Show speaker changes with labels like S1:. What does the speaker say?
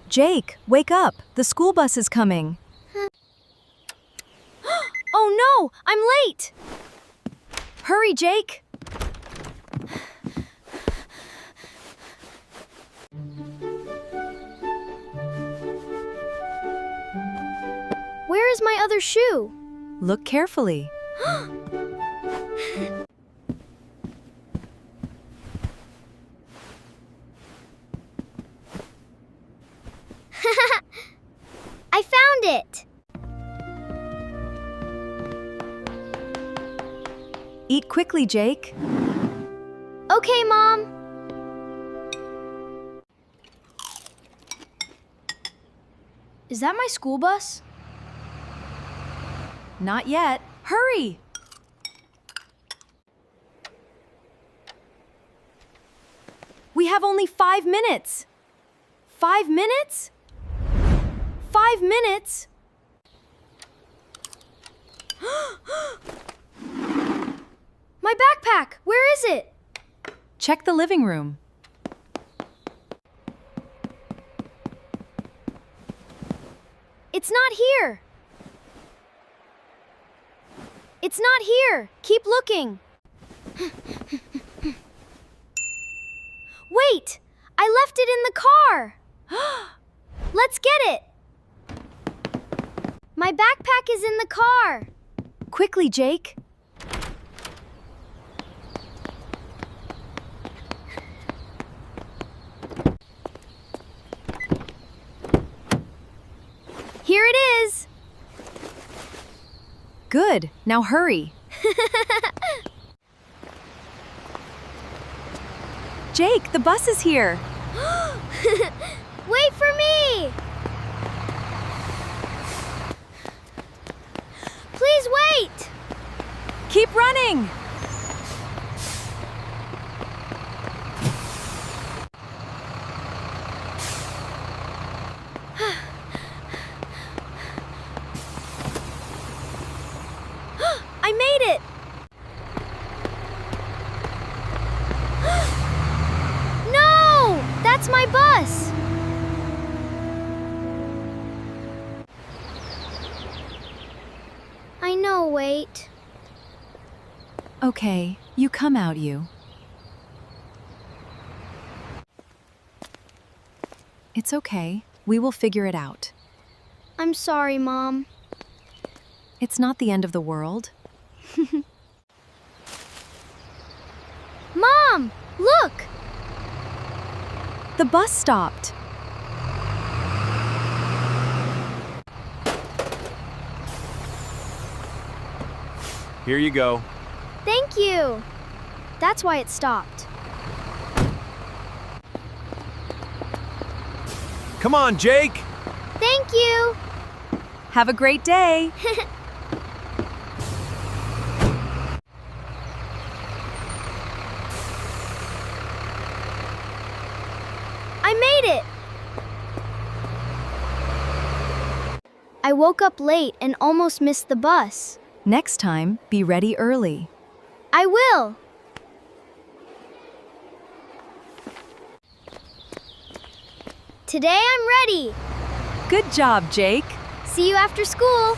S1: Jake, wake up! The school bus is coming. Oh no! I'm late! Hurry, Jake!
S2: Where is my other shoe?
S1: Look carefully.
S2: I found it!
S1: Eat quickly, Jake.
S2: Okay, Mom. Is that my school bus?
S1: Not yet. Hurry! We have only 5 minutes. 5 minutes? 5 minutes?
S2: My backpack! Where is it?
S1: Check the living room.
S2: It's not here. It's not here. Keep looking. Wait! I left it in the car. Let's get it. My backpack is in the car.
S1: Quickly, Jake.
S2: Here it is.
S1: Good. Now hurry. Jake, the bus is here.
S2: Wait for me. Please wait.
S1: Keep running.
S2: I made it. No! That's my bus. I know, wait.
S1: Okay, you come out, you. It's okay. We will figure it out.
S2: I'm sorry, Mom.
S1: It's not the end of the world.
S2: Mom, look!
S1: The bus stopped.
S3: Here you go.
S2: Thank you. That's why it stopped.
S3: Come on, Jake!
S2: Thank you.
S1: Have a great day.
S2: I made it. I woke up late and almost missed the bus.
S1: Next time, be ready early.
S2: I will. Today I'm ready.
S1: Good job, Jake.
S2: See you after school.